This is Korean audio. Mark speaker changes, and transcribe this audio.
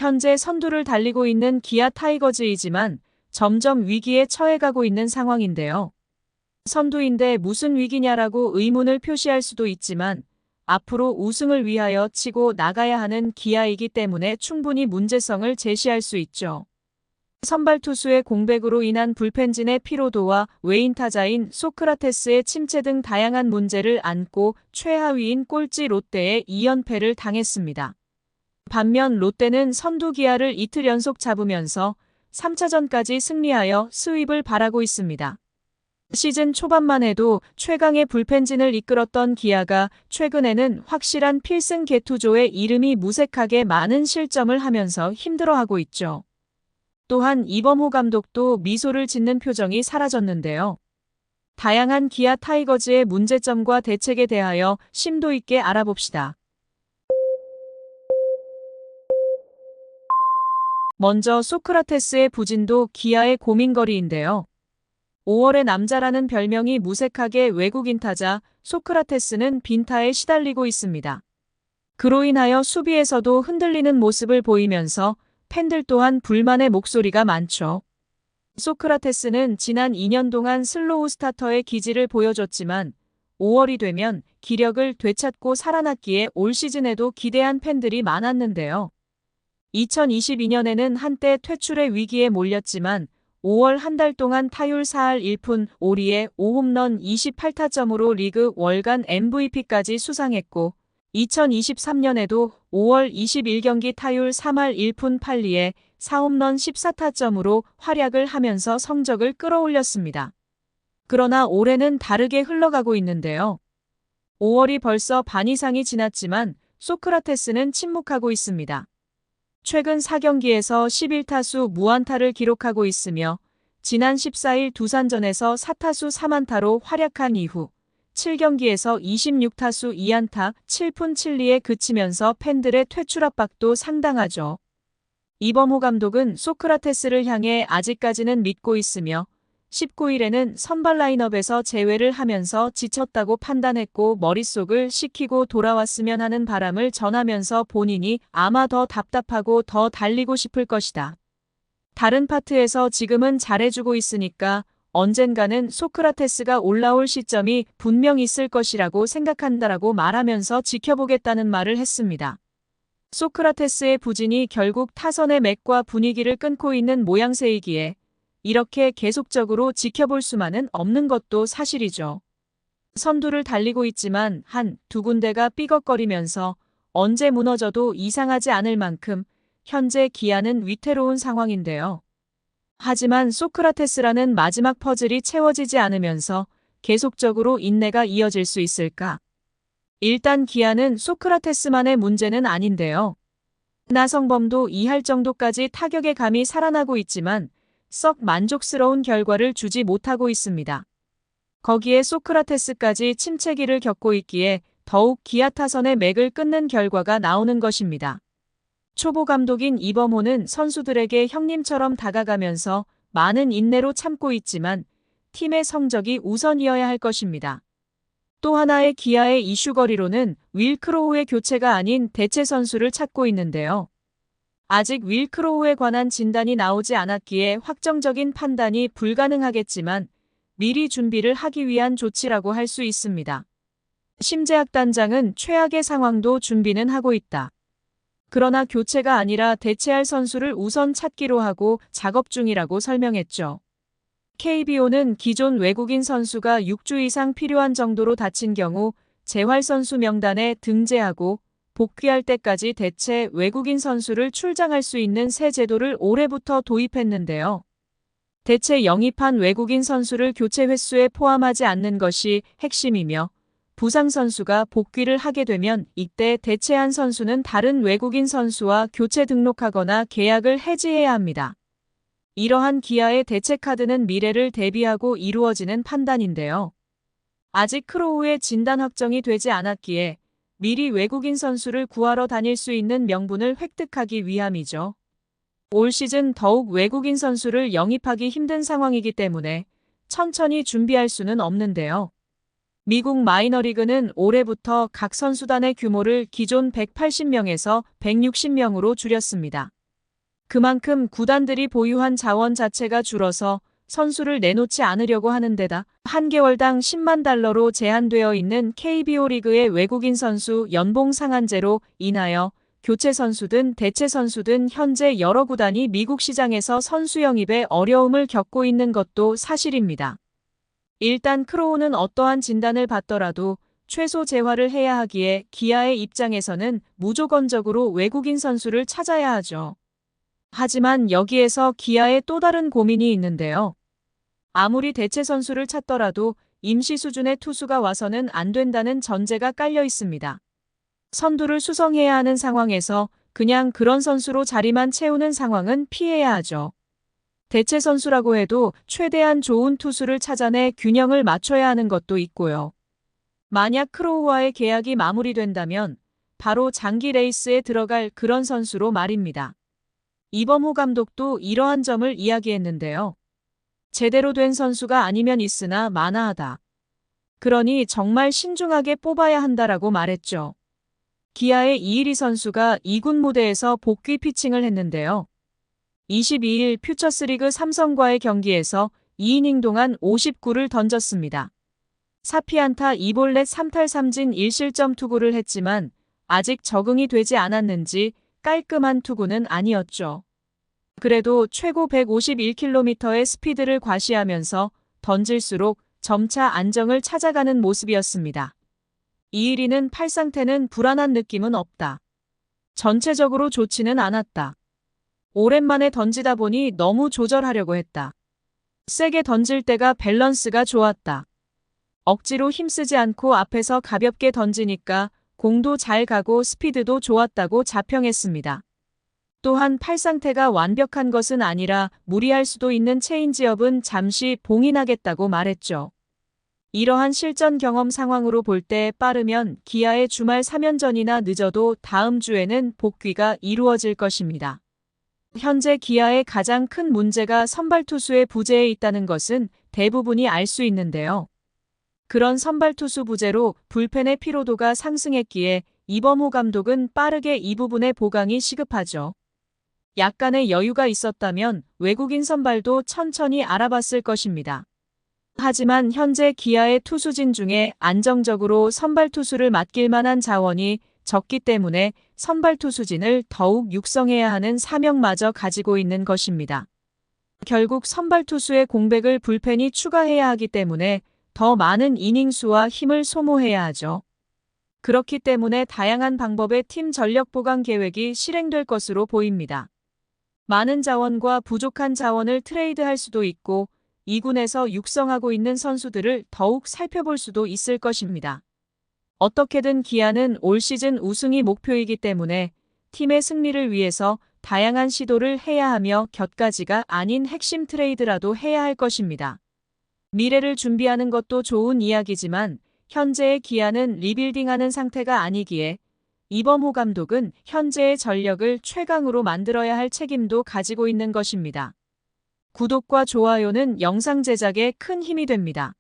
Speaker 1: 현재 선두를 달리고 있는 기아 타이거즈이지만 점점 위기에 처해가고 있는 상황인데요. 선두인데 무슨 위기냐라고 의문을 표시할 수도 있지만 앞으로 우승을 위하여 치고 나가야 하는 기아이기 때문에 충분히 문제성을 제시할 수 있죠. 선발 투수의 공백으로 인한 불펜진의 피로도와 외인 타자인 소크라테스의 침체 등 다양한 문제를 안고 최하위인 꼴찌 롯데에 2연패를 당했습니다. 반면 롯데는 선두 기아를 이틀 연속 잡으면서 3차전까지 승리하여 스윕을 바라고 있습니다. 시즌 초반만 해도 최강의 불펜진을 이끌었던 기아가 최근에는 확실한 필승 개투조의 이름이 무색하게 많은 실점을 하면서 힘들어하고 있죠. 또한 이범호 감독도 미소를 짓는 표정이 사라졌는데요. 다양한 기아 타이거즈의 문제점과 대책에 대하여 심도 있게 알아봅시다. 먼저 소크라테스의 부진도 기아의 고민거리인데요. 5월의 남자라는 별명이 무색하게 외국인 타자 소크라테스는 빈타에 시달리고 있습니다. 그로 인하여 수비에서도 흔들리는 모습을 보이면서 팬들 또한 불만의 목소리가 많죠. 소크라테스는 지난 2년 동안 슬로우 스타터의 기질을 보여줬지만 5월이 되면 기력을 되찾고 살아났기에 올 시즌에도 기대한 팬들이 많았는데요. 2022년에는 한때 퇴출의 위기에 몰렸지만 5월 한 달 동안 타율 4할 1푼 5리에 5홈런 28타점으로 리그 월간 MVP까지 수상했고 2023년에도 5월 21경기 타율 3할 1푼 8리에 4홈런 14타점으로 활약을 하면서 성적을 끌어올렸습니다. 그러나 올해는 다르게 흘러가고 있는데요. 5월이 벌써 반 이상이 지났지만 소크라테스는 침묵하고 있습니다. 최근 4경기에서 11타수 무안타를 기록하고 있으며 지난 14일 두산전에서 4타수 3안타로 활약한 이후 7경기에서 26타수 2안타 7푼 7리에 그치면서 팬들의 퇴출 압박도 상당하죠. 이범호 감독은 소크라테스를 향해 아직까지는 믿고 있으며 19일에는 선발 라인업에서 제외를 하면서 지쳤다고 판단했고 머릿속을 식히고 돌아왔으면 하는 바람을 전하면서 본인이 아마 더 답답하고 더 달리고 싶을 것이다. 다른 파트에서 지금은 잘해주고 있으니까 언젠가는 소크라테스가 올라올 시점이 분명 있을 것이라고 생각한다라고 말하면서 지켜보겠다는 말을 했습니다. 소크라테스의 부진이 결국 타선의 맥과 분위기를 끊고 있는 모양새이기에 이렇게 계속적으로 지켜볼 수만은 없는 것도 사실이죠. 선두를 달리고 있지만 두 군데가 삐걱거리면서 언제 무너져도 이상하지 않을 만큼 현재 기아는 위태로운 상황인데요. 하지만 소크라테스라는 마지막 퍼즐이 채워지지 않으면서 계속적으로 인내가 이어질 수 있을까? 일단 기아는 소크라테스만의 문제는 아닌데요. 나성범도 2할 정도까지 타격의 감이 살아나고 있지만 썩 만족스러운 결과를 주지 못하고 있습니다. 거기에 소크라테스까지 침체기를 겪고 있기에 더욱 기아 타선의 맥을 끊는 결과가 나오는 것입니다. 초보 감독인 이범호는 선수들에게 형님처럼 다가가면서 많은 인내로 참고 있지만 팀의 성적이 우선이어야 할 것입니다. 또 하나의 기아의 이슈거리로는 윌 크로우의 교체가 아닌 대체 선수를 찾고 있는데요. 아직 윌 크로우에 관한 진단이 나오지 않았기에 확정적인 판단이 불가능하겠지만 미리 준비를 하기 위한 조치라고 할 수 있습니다. 심재학 단장은 최악의 상황도 준비는 하고 있다. 그러나 교체가 아니라 대체할 선수를 우선 찾기로 하고 작업 중이라고 설명했죠. KBO는 기존 외국인 선수가 6주 이상 필요한 정도로 다친 경우 재활 선수 명단에 등재하고 복귀할 때까지 대체 외국인 선수를 출장할 수 있는 새 제도를 올해부터 도입했는데요. 대체 영입한 외국인 선수를 교체 횟수에 포함하지 않는 것이 핵심이며 부상 선수가 복귀를 하게 되면 이때 대체한 선수는 다른 외국인 선수와 교체 등록하거나 계약을 해지해야 합니다. 이러한 기아의 대체 카드는 미래를 대비하고 이루어지는 판단인데요. 아직 크로우의 진단 확정이 되지 않았기에 미리 외국인 선수를 구하러 다닐 수 있는 명분을 획득하기 위함이죠. 올 시즌 더욱 외국인 선수를 영입하기 힘든 상황이기 때문에 천천히 준비할 수는 없는데요. 미국 마이너리그는 올해부터 각 선수단의 규모를 기존 180명에서 160명으로 줄였습니다. 그만큼 구단들이 보유한 자원 자체가 줄어서 선수를 내놓지 않으려고 하는 데다 한 개월당 10만 달러로 제한되어 있는 KBO 리그의 외국인 선수 연봉 상한제로 인하여 교체 선수든 대체 선수든 현재 여러 구단이 미국 시장에서 선수 영입에 어려움을 겪고 있는 것도 사실입니다. 일단 크로우는 어떠한 진단을 받더라도 최소 재활을 해야 하기에 기아의 입장에서는 무조건적으로 외국인 선수를 찾아야 하죠. 하지만 여기에서 기아의 또 다른 고민이 있는데요. 아무리 대체 선수를 찾더라도 임시 수준의 투수가 와서는 안 된다는 전제가 깔려 있습니다. 선두를 수성해야 하는 상황에서 그냥 그런 선수로 자리만 채우는 상황은 피해야 하죠. 대체 선수라고 해도 최대한 좋은 투수를 찾아내 균형을 맞춰야 하는 것도 있고요. 만약 크로우와의 계약이 마무리된다면 바로 장기 레이스에 들어갈 그런 선수로 말입니다. 이범호 감독도 이러한 점을 이야기했는데요. 제대로 된 선수가 아니면 있으나 마나하다. 그러니 정말 신중하게 뽑아야 한다라고 말했죠. 기아의 이일이 선수가 2군 무대에서 복귀 피칭을 했는데요. 22일 퓨처스리그 삼성과의 경기에서 2이닝 동안 59를 던졌습니다. 4피안타 2볼넷 3탈 3진 1실점 투구를 했지만 아직 적응이 되지 않았는지 깔끔한 투구는 아니었죠. 그래도 최고 151km의 스피드를 과시하면서 던질수록 점차 안정을 찾아가는 모습이었습니다. 이일이는 팔 상태는 불안한 느낌은 없다. 전체적으로 좋지는 않았다. 오랜만에 던지다 보니 너무 조절하려고 했다. 세게 던질 때가 밸런스가 좋았다. 억지로 힘쓰지 않고 앞에서 가볍게 던지니까 공도 잘 가고 스피드도 좋았다고 자평했습니다. 또한 팔 상태가 완벽한 것은 아니라 무리할 수도 있는 체인지업은 잠시 봉인하겠다고 말했죠. 이러한 실전 경험 상황으로 볼 때 빠르면 기아의 주말 3연전이나 늦어도 다음 주에는 복귀가 이루어질 것입니다. 현재 기아의 가장 큰 문제가 선발 투수의 부재에 있다는 것은 대부분이 알 수 있는데요. 그런 선발 투수 부재로 불펜의 피로도가 상승했기에 이범호 감독은 빠르게 이 부분의 보강이 시급하죠. 약간의 여유가 있었다면 외국인 선발도 천천히 알아봤을 것입니다. 하지만 현재 기아의 투수진 중에 안정적으로 선발 투수를 맡길 만한 자원이 적기 때문에 선발 투수진을 더욱 육성해야 하는 사명마저 가지고 있는 것입니다. 결국 선발 투수의 공백을 불펜이 추가해야 하기 때문에 더 많은 이닝 수와 힘을 소모해야 하죠. 그렇기 때문에 다양한 방법의 팀 전력 보강 계획이 실행될 것으로 보입니다. 많은 자원과 부족한 자원을 트레이드할 수도 있고 2군에서 육성하고 있는 선수들을 더욱 살펴볼 수도 있을 것입니다. 어떻게든 기아는 올 시즌 우승이 목표이기 때문에 팀의 승리를 위해서 다양한 시도를 해야 하며 곁가지가 아닌 핵심 트레이드라도 해야 할 것입니다. 미래를 준비하는 것도 좋은 이야기지만 현재의 기아는 리빌딩하는 상태가 아니기에 이범호 감독은 현재의 전력을 최강으로 만들어야 할 책임도 가지고 있는 것입니다. 구독과 좋아요는 영상 제작에 큰 힘이 됩니다.